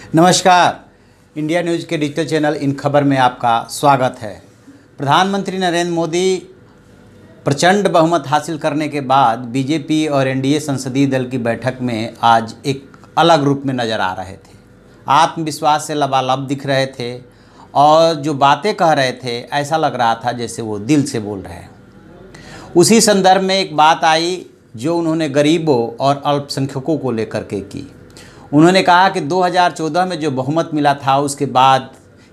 नमस्कार। India news के digital channel in खबर में आपका स्वागत है। प्रधानमंत्री नरेंद्र मोदी प्रचंड बहुमत हासिल करने के बाद बीजेपी और एनडीए संसदीय दल की बैठक में आज एक अलग रूप में नज़र आ रहे थे। आत्मविश्वास से लबालब दिख रहे थे और जो बातें कह रहे थे ऐसा लग रहा था जैसे वो दिल से बोल रहे हैं। उसी संदर्भ में एक बात आई जो उन्होंने गरीबों और अल्पसंख्यकों को लेकर के की। उन्होंने कहा कि 2014 में जो बहुमत मिला था उसके बाद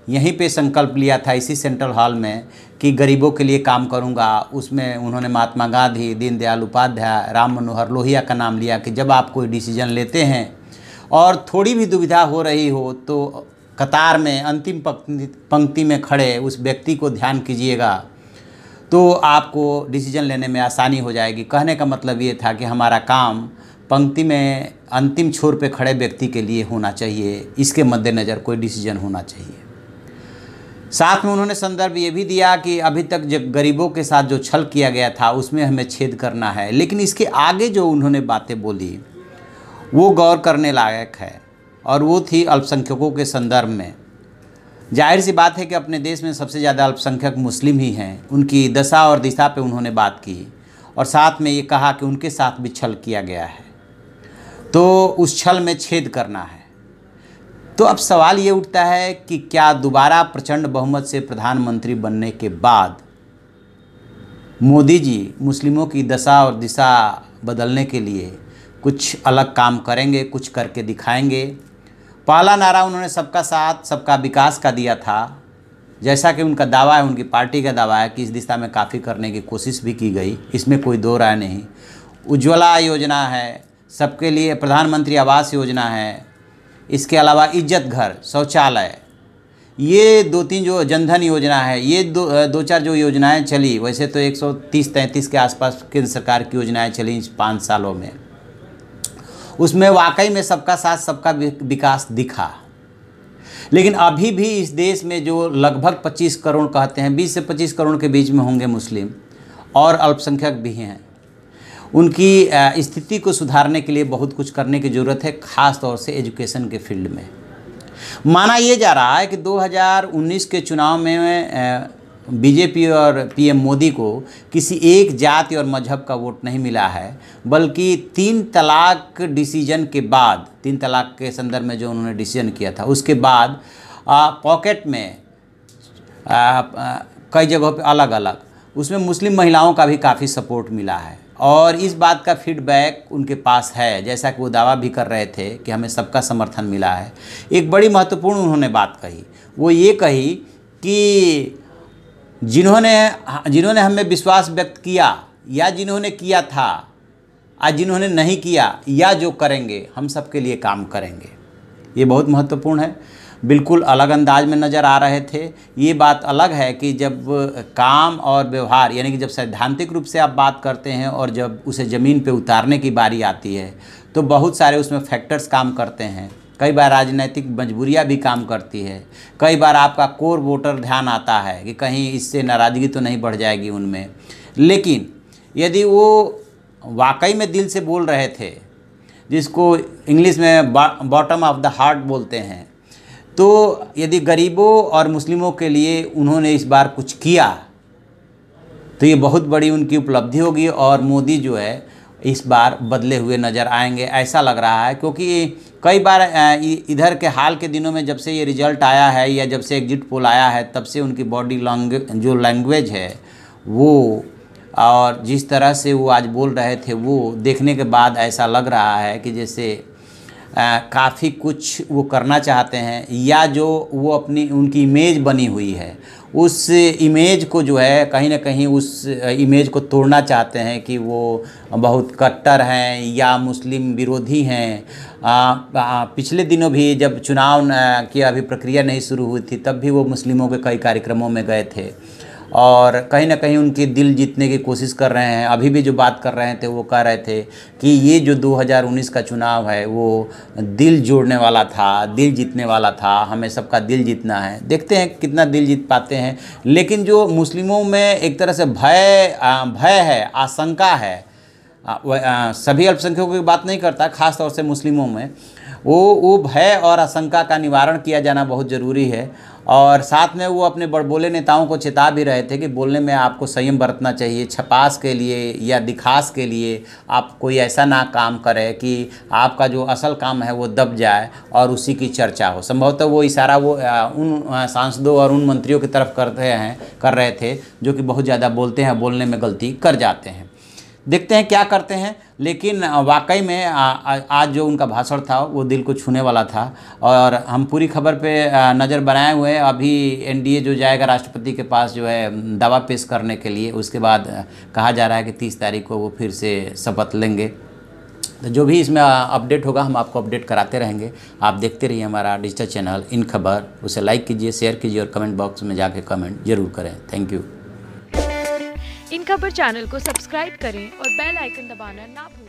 यहीं पे संकल्प लिया था इसी सेंट्रल हॉल में कि गरीबों के लिए काम करूंगा। उसमें उन्होंने महात्मा गांधी, दीनदयाल उपाध्याय, राम मनोहर लोहिया का नाम लिया कि जब आप कोई डिसीजन लेते हैं और थोड़ी भी दुविधा हो रही हो तो कतार में अंतिम पंक्ति में खड़े उस व्यक्ति को ध्यान कीजिएगा तो आपको डिसीजन लेने में आसानी हो जाएगी। कहने का मतलब ये था कि हमारा काम पंक्ति में अंतिम छोर पे खड़े व्यक्ति के लिए होना चाहिए, इसके मद्देनज़र कोई डिसीजन होना चाहिए। साथ में उन्होंने संदर्भ ये भी दिया कि अभी तक जब गरीबों के साथ जो छल किया गया था उसमें हमें छेद करना है। लेकिन इसके आगे जो उन्होंने बातें बोली वो गौर करने लायक है और वो थी अल्पसंख्यकों के संदर्भ में। जाहिर सी बात है कि अपने देश में सबसे ज़्यादा अल्पसंख्यक मुस्लिम ही हैं। उनकी दशा और दिशा पे उन्होंने बात की और साथ में ये कहा कि उनके साथ भी छल किया गया है तो उस छल में छेद करना है। तो अब सवाल ये उठता है कि क्या दोबारा प्रचंड बहुमत से प्रधानमंत्री बनने के बाद मोदी जी मुस्लिमों की दशा और दिशा बदलने के लिए कुछ अलग काम करेंगे, कुछ करके दिखाएंगे। पहला नारा उन्होंने सबका साथ सबका विकास का दिया था। जैसा कि उनका दावा है, उनकी पार्टी का दावा है कि इस दिशा में काफ़ी करने की कोशिश भी की गई, इसमें कोई दो राय नहीं। उज्ज्वला योजना है, सबके लिए प्रधानमंत्री आवास योजना है, इसके अलावा इज्जत घर, शौचालय, ये दो तीन जो जनधन योजना है, ये दो चार जो योजनाएं चली, वैसे तो 130-133 के आसपास केंद्र सरकार की योजनाएं चली 5 सालों में, उसमें वाकई में सबका साथ सबका विकास दिखा। लेकिन अभी भी इस देश में जो लगभग 25 करोड़ कहते हैं, 20 से 25 करोड़ के बीच में होंगे मुस्लिम और अल्पसंख्यक भी हैं। उनकी स्थिति को सुधारने के लिए बहुत कुछ करने की ज़रूरत है, ख़ास तौर से एजुकेशन के फील्ड में। माना ये जा रहा है कि 2019 के चुनाव में बीजेपी और पीएम मोदी को किसी एक जाति और मजहब का वोट नहीं मिला है, बल्कि 3 तलाक डिसीजन के बाद, 3 तलाक के संदर्भ में जो उन्होंने डिसीजन किया था उसके बाद पॉकेट में कई जगहों पे अलग अलग उसमें मुस्लिम महिलाओं का भी काफ़ी सपोर्ट मिला है और इस बात का फीडबैक उनके पास है। जैसा कि वो दावा भी कर रहे थे कि हमें सबका समर्थन मिला है। एक बड़ी महत्वपूर्ण उन्होंने बात कही, वो ये कही कि जिन्होंने हमें विश्वास व्यक्त किया या जिन्होंने किया था या जिन्होंने नहीं किया या जो करेंगे, हम सबके लिए काम करेंगे। ये बहुत महत्वपूर्ण है। बिल्कुल अलग अंदाज में नज़र आ रहे थे। ये बात अलग है कि जब काम और व्यवहार, यानी कि जब सैद्धांतिक रूप से आप बात करते हैं और जब उसे ज़मीन पे उतारने की बारी आती है तो बहुत सारे उसमें फैक्टर्स काम करते हैं। कई बार राजनीतिक मजबूरियां भी काम करती है, कई बार आपका कोर वोटर ध्यान आता है कि कहीं इससे नाराज़गी तो नहीं बढ़ जाएगी उनमें। लेकिन यदि वो वाकई में दिल से बोल रहे थे, जिसको इंग्लिश में बॉटम ऑफ द हार्ट बोलते हैं, तो यदि गरीबों और मुस्लिमों के लिए उन्होंने इस बार कुछ किया तो ये बहुत बड़ी उनकी उपलब्धि होगी और मोदी जो है इस बार बदले हुए नज़र आएंगे, ऐसा लग रहा है। क्योंकि कई बार इधर के हाल के दिनों में जब से ये रिजल्ट आया है या जब से एग्जिट पोल आया है तब से उनकी बॉडी जो लैंग्वेज है वो और जिस तरह से वो आज बोल रहे थे वो देखने के बाद ऐसा लग रहा है कि जैसे काफ़ी कुछ वो करना चाहते हैं या जो वो अपनी उनकी इमेज बनी हुई है उस इमेज को जो है कहीं ना कहीं उस इमेज को तोड़ना चाहते हैं कि वो बहुत कट्टर हैं या मुस्लिम विरोधी हैं। पिछले दिनों भी जब चुनाव की अभी प्रक्रिया नहीं शुरू हुई थी तब भी वो मुस्लिमों के कई कार्यक्रमों में गए थे और कहीं ना कहीं उनकी दिल जीतने की कोशिश कर रहे हैं। अभी भी जो बात कर रहे थे वो कह रहे थे कि ये जो 2019 का चुनाव है वो दिल जोड़ने वाला था, दिल जीतने वाला था, हमें सबका दिल जीतना है। देखते हैं कितना दिल जीत पाते हैं। लेकिन जो मुस्लिमों में एक तरह से भय है, आशंका है, सभी अल्पसंख्यकों की बात नहीं करता, ख़ास तौर से मुस्लिमों में वो भय और आशंका का निवारण किया जाना बहुत ज़रूरी है। और साथ में वो अपने बड़बोले नेताओं को चेता भी रहे थे कि बोलने में आपको संयम बरतना चाहिए, छपास के लिए या दिखास के लिए आप कोई ऐसा ना काम करें कि आपका जो असल काम है वो दब जाए और उसी की चर्चा हो। संभवतः वो इशारा वो उन सांसदों और उन मंत्रियों की तरफ कर रहे थे जो कि बहुत ज़्यादा बोलते हैं, बोलने में गलती कर जाते हैं। देखते हैं क्या करते हैं। लेकिन वाकई में आज जो उनका भाषण था वो दिल को छूने वाला था और हम पूरी खबर पे नज़र बनाए हुए हैं। अभी एनडीए जो जाएगा राष्ट्रपति के पास जो है दावा पेश करने के लिए, उसके बाद कहा जा रहा है कि 30 तारीख को वो फिर से शपथ लेंगे। तो जो भी इसमें अपडेट होगा हम आपको अपडेट कराते रहेंगे। आप देखते रहिए हमारा डिजिटल चैनल इन खबर। उसे लाइक कीजिए, शेयर कीजिए और कमेंट बॉक्स में जाके कमेंट जरूर करें। Thank you. इन खबर चैनल को सब्सक्राइब करें और बेल आइकन दबाना ना भूलें।